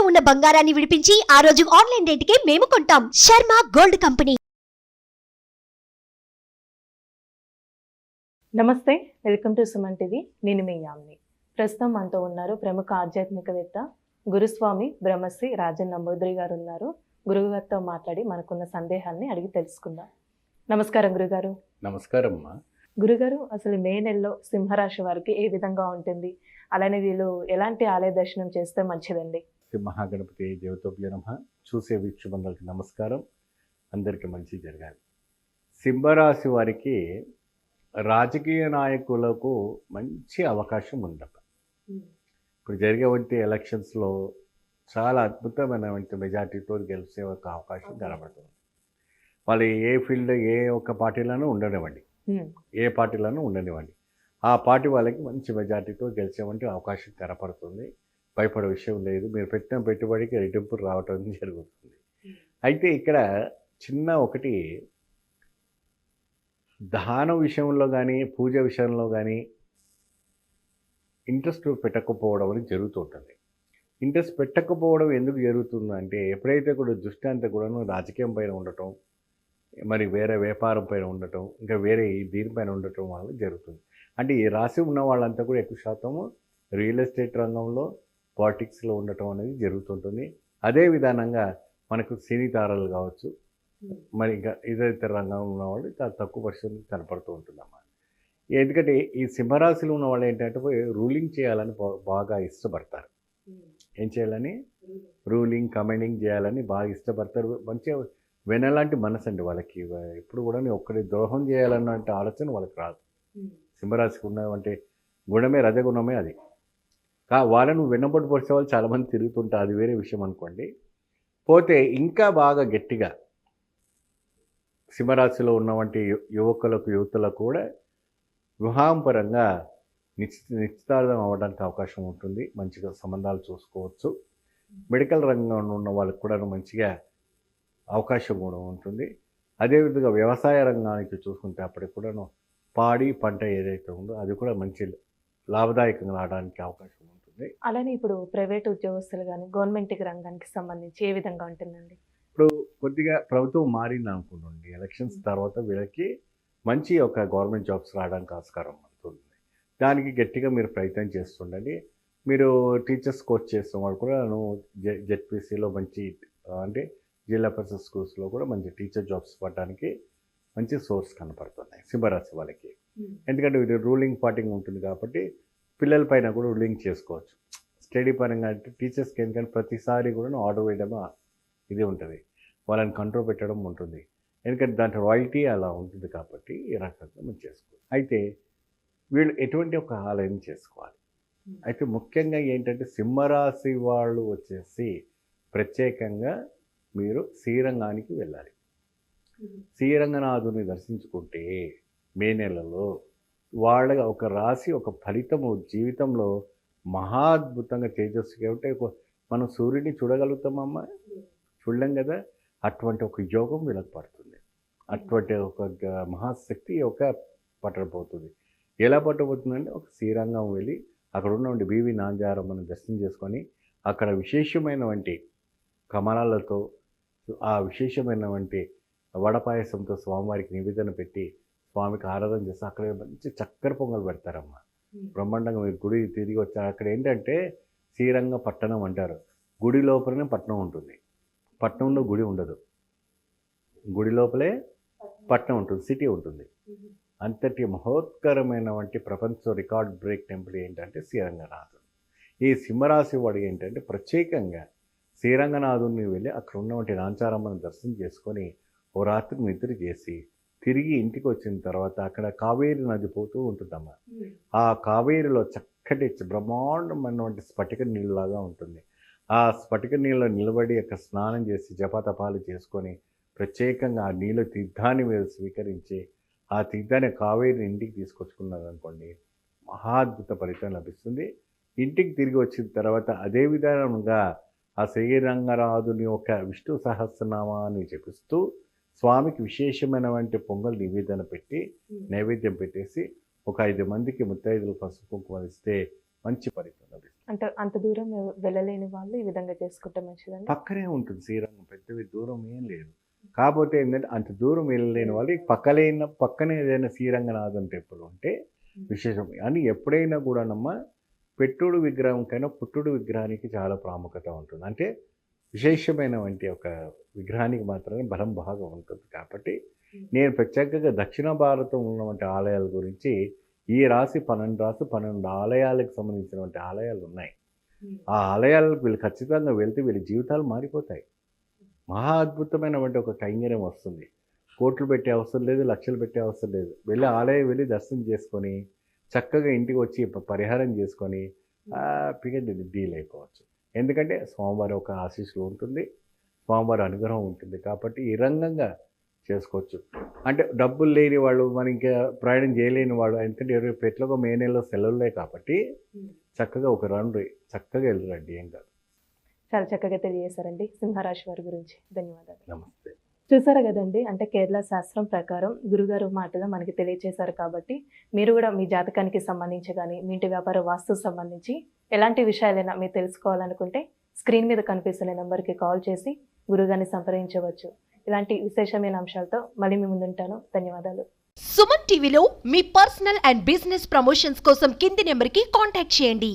ఉన్న బంగారాన్ని విడిపించి ఆ రోజు ఆన్లైన్ రేటుకే మేము కొంటాం. Sharma gold company. నమస్తే, వెల్కమ్ టు సుమన్ టీవీ. నేను మీ యామ్ని. ప్రస్తుతం మనతో ఉన్నారు ప్రముఖ ఆధ్యాత్మికవేత్త గురుస్వామి బ్రహ్మశ్రీ రాజన్ నంబూద్రి గారు ఉన్నారు. గురుగారితో మాట్లాడి మనకున్న సందేహాన్ని అడిగి తెలుసుకుందాం. నమస్కారం గురుగారు. నమస్కారం అమ్మా. గురుగారు, అసలు మే నెలలో సింహరాశి వారికి ఏ విధంగా ఉంటుంది, అలానే వీళ్ళు ఎలాంటి ఆలయ దర్శనం చేస్తే మంచిదండి? శ్రీ మహాగణపతి దేవతోభ్యో నమః. చూసే వీక్షబంధులకి నమస్కారం. అందరికీ మంచి జరగాలి. సింహరాశి వారికి రాజకీయ నాయకులకు మంచి అవకాశం ఉందట. ఇప్పుడు జరిగేవంటి ఎలక్షన్స్లో చాలా అద్భుతమైనటువంటి మెజార్టీతో గెలిచే ఒక అవకాశం కనబడుతుంది. వాళ్ళు ఏ ఫీల్డ్ ఏ ఒక్క పార్టీలోనూ ఉండనివ్వండి, ఏ పార్టీలోనూ ఉండనివ్వండి, ఆ పార్టీ వాళ్ళకి మంచి మెజార్టీతో గెలిచేవంటి అవకాశం కనపడుతుంది. భయపడే విషయం లేదు. మీరు పెట్టిన పెట్టుబడికి రెట్టింపు రావటం జరుగుతుంది. అయితే ఇక్కడ చిన్న ఒకటి దాన విషయంలో కానీ పూజ విషయంలో కానీ ఇంట్రెస్ట్ పెట్టకపోవడం అనేది జరుగుతుంటుంది. ఇంట్రెస్ట్ పెట్టకపోవడం ఎందుకు జరుగుతుందంటే, ఎప్పుడైతే కూడా దృష్టి అంతా కూడాను రాజకీయం పైన ఉండటం, మరి వేరే వ్యాపారం పైన ఉండటం, ఇంకా వేరే దీనిపైన ఉండటం వల్ల జరుగుతుంది. అంటే ఈ రాశి ఉన్న వాళ్ళంతా కూడా ఎక్కువ శాతము రియల్ ఎస్టేట్ రంగంలో, పాలిటిక్స్లో ఉండటం అనేది జరుగుతుంటుంది. అదే విధానంగా మనకు సినీ తారలు కావచ్చు, మరి ఇంకా ఇతర రంగంలో ఉన్నవాళ్ళు చాలా తక్కువ పర్సెంట్ కనపడుతూ ఉంటుందన్నమాట. ఎందుకంటే ఈ సింహరాశిలో ఉన్న వాళ్ళు ఏంటంటే రూలింగ్ చేయాలని బాగా ఇష్టపడతారు. ఏం చేయాలని? రూలింగ్, కమాండింగ్ చేయాలని బాగా ఇష్టపడతారు. మంచిగా వెనలాంటి మనసు అండి వాళ్ళకి. ఎప్పుడు కూడా ఒక్కడి ద్రోహం చేయాలన్న ఆలోచన వాళ్ళకి రాదు. సింహరాశికి ఉన్నవంటే గుణమే రజగుణమే అది. వాళ్ళను వెన్నబొట్టు పొడిచే వాళ్ళు చాలామంది తిరుగుతుంటారు, అది వేరే విషయం అనుకోండి. పోతే ఇంకా బాగా గట్టిగా సింహరాశిలో ఉన్నవంటి యువకులకు యువతులకు కూడా వివాహం పరంగా నిశ్చితార్థం అవ్వడానికి అవకాశం ఉంటుంది. మంచిగా సంబంధాలు చూసుకోవచ్చు. మెడికల్ రంగంలో ఉన్న వాళ్ళకి కూడా మంచిగా అవకాశం కూడా ఉంటుంది. అదేవిధంగా వ్యవసాయ రంగానికి చూసుకుంటే అప్పటికి కూడాను పాడి పంట ఏదైతే ఉందో అది కూడా మంచి లాభదాయకంగా రావడానికి అవకాశం ఉంటుంది. అలానే ఇప్పుడు ప్రైవేట్ ఉద్యోగస్తులు కానీ గవర్నమెంట్ రంగానికి సంబంధించి ఏ విధంగా ఉంటుందండి? ఇప్పుడు కొద్దిగా ప్రభుత్వం మారింది అనుకోండి, ఎలక్షన్స్ తర్వాత వీళ్ళకి మంచి ఒక గవర్నమెంట్ జాబ్స్ రావడానికి ఆస్కారం ఉంటుంది. దానికి గట్టిగా మీరు ప్రయత్నం చేస్తుండండి. మీరు టీచర్స్ కోర్స్ చేస్తున్న వాళ్ళు కూడా జెడ్పీసీలో మంచి అంటే జిల్లా పరిషత్ స్కూల్స్లో కూడా మంచి టీచర్ జాబ్స్ పడడానికి మంచి సోర్స్ కనపడుతున్నాయి సింహరాశి వాళ్ళకి. ఎందుకంటే ఇది రూలింగ్ పార్టీ ఉంటుంది కాబట్టి పిల్లల పైన కూడా రూలింగ్ చేసుకోవచ్చు. స్టడీ పరంగా అంటే టీచర్స్కి ఎందుకంటే ప్రతిసారి కూడా ఆర్డర్ వేయడం ఇది ఉంటుంది, వాళ్ళని కంట్రోల్ పెట్టడం ఉంటుంది. ఎందుకంటే దాంట్లో రాయల్టీ అలా ఉంటుంది కాబట్టి ఈ రకంగా మనం చేసుకోవాలి. అయితే వీళ్ళు ఎటువంటి ఒక ఆలయం చేసుకోవాలి. అయితే ముఖ్యంగా ఏంటంటే సింహరాశి వాళ్ళు వచ్చేసి ప్రత్యేకంగా మీరు శ్రీరంగానికి వెళ్ళాలి. శ్రీరంగనాథుని దర్శించుకుంటే మే నెలలో వాళ్ళ ఒక రాశి ఒక ఫలితము జీవితంలో మహా అద్భుతంగా తేజస్సుగా ఉంటే మనం సూర్యుడిని చూడగలుగుతామమ్మా, చూడలేం కదా. అటువంటి ఒక యోగం వీళ్ళకి పడుతుంది. అటువంటి ఒక మహాశక్తి ఒక పట్టబోతుంది. ఎలా పట్టబోతుందంటే ఒక శ్రీరంగం వెళ్ళి అక్కడ ఉన్నటువంటి బీవి నాంజారం మనం దర్శనం చేసుకొని అక్కడ విశేషమైనటువంటి కమలాలతో ఆ విశేషమైనటువంటి వడపాయసంతో స్వామివారికి నివేదన పెట్టి స్వామికి ఆరాధన చేస్తే అక్కడ మంచి చక్కెర పొంగల్ పెడతారమ్మ. బ్రహ్మాండంగా మీరు గుడి తిరిగి వచ్చారు. అక్కడ ఏంటంటే శ్రీరంగ పట్టణం అంటారు. గుడి లోపలనే పట్టణం ఉంటుంది, పట్టణంలో గుడి ఉండదు. గుడి లోపలే పట్టణం ఉంటుంది, సిటీ ఉంటుంది. అంతటి మహోత్కరమైనటువంటి ప్రపంచ రికార్డ్ బ్రేక్ టెంపుల్ ఏంటంటే శ్రీరంగనాథుడు. ఈ సింహరాశి వాడు ఏంటంటే ప్రత్యేకంగా శ్రీరంగనాథుని వెళ్ళి అక్కడ ఉన్నటువంటి నాంచారమ్మని దర్శనం చేసుకొని ఓ రాత్రి నిద్ర చేసి తిరిగి ఇంటికి వచ్చిన తర్వాత అక్కడ కావేరి నది పోతూ ఉంటుందమ్మ. ఆ కావేరిలో చక్కటి బ్రహ్మాండమైనటువంటి స్ఫటిక నీళ్ళలాగా ఉంటుంది. ఆ స్ఫటిక నీళ్ళలో నిలబడి అక్కడ స్నానం చేసి జపతపాలు చేసుకొని ప్రత్యేకంగా ఆ నీళ్ళ తీర్థాన్ని మీరు స్వీకరించి ఆ తీర్థాన్ని కావేరిని ఇంటికి తీసుకొచ్చుకున్నారనుకోండి, మహాద్భుత ఫలితం లభిస్తుంది. ఇంటికి తిరిగి వచ్చిన తర్వాత అదే విధానంగా ఆ శ్రీరంగనాథుని యొక్క విష్ణు సహస్రనామాన్ని జపిస్తూ స్వామికి విశేషమైనటువంటి పొంగల్ నివేదన పెట్టి నైవేద్యం పెట్టేసి ఒక 5 మందికి ముత్తైదులు పసుపు కుంకుమ ఇస్తే మంచి ఫలితం లభిస్తుంది. అంటే అంత దూరం వెళ్ళలేని వాళ్ళు ఈ విధంగా చేసుకుంటే మంచిదండి. పక్కనే ఉంటుంది శ్రీరంగం, పెద్దవి దూరం ఏం లేదు. కాకపోతే ఏంటంటే అంత దూరం వెళ్ళలేని వాళ్ళు పక్కనే ఏదైనా శ్రీరంగనాథన్ టెంపుల్ ఉంటే విశేషం. అని ఎప్పుడైనా కూడానమ్మా పెట్టుడు విగ్రహం కన్నా పుట్టుడు విగ్రహానికి చాలా ప్రాముఖ్యత ఉంటుంది. అంటే విశేషమైన వంటి ఒక విగ్రహానికి మాత్రమే బలం బాగా ఉంటుంది. కాబట్టి నేను ప్రత్యేకంగా దక్షిణ భారతం ఉన్నటువంటి ఆలయాల గురించి ఈ రాశి 12 ఆలయాలకు సంబంధించినటువంటి ఆలయాలు ఉన్నాయి. ఆ ఆలయాలకు వీళ్ళు ఖచ్చితంగా వెళ్తే వీళ్ళ జీవితాలు మారిపోతాయి. మహా అద్భుతమైనటువంటి ఒక కైంకర్యం వస్తుంది. కోట్లు పెట్టే అవసరం లేదు, లక్షలు పెట్టే అవసరం లేదు. వెళ్ళి ఆలయం వెళ్ళి దర్శనం చేసుకొని చక్కగా ఇంటికి వచ్చి పరిహారం చేసుకొని హ్యాపీగా డీల్ అయిపోవచ్చు. ఎందుకంటే స్వామివారి ఒక ఆశీస్సులు ఉంటుంది, స్వామివారి అనుగ్రహం ఉంటుంది. కాబట్టి ఈ రంగంగా చేసుకోవచ్చు. అంటే డబ్బులు లేని వాళ్ళు, మరి ఇంకా ప్రయాణం చేయలేని వాడు, ఎందుకంటే ఎట్లాగో మే నెలలో సెలవులే కాబట్టి చక్కగా ఒక రౌండ్ చక్కగా వెళ్ళరండి, ఏం కాదు. చాలా చక్కగా తెలియజేశారండి సింహరాశి వారి గురించి. ధన్యవాదాలు. నమస్తే. చూసారు కదండి, అంటే కేరళ శాస్త్రం ప్రకారం గురుగారు మాటగా మనకి తెలియజేశారు. కాబట్టి మీరు కూడా మీ జాతకానికి సంబంధించి కానీ మీ ఇంటి వ్యాపార వాస్తు సంబంధించి ఎలాంటి విషయాలైనా మీరు తెలుసుకోవాలనుకుంటే స్క్రీన్ మీద కనిపిస్తున్న నెంబర్కి కాల్ చేసి గురుగారిని సంప్రదించవచ్చు. ఇలాంటి విశేషమైన అంశాలతో మళ్ళీ మీ ముందుంటాను. ధన్యవాదాలు. సుమన్ టీవీలో మీ పర్సనల్ అండ్ బిజినెస్ ప్రమోషన్స్ కోసం కింది నెంబర్కి కాంటాక్ట్ చేయండి.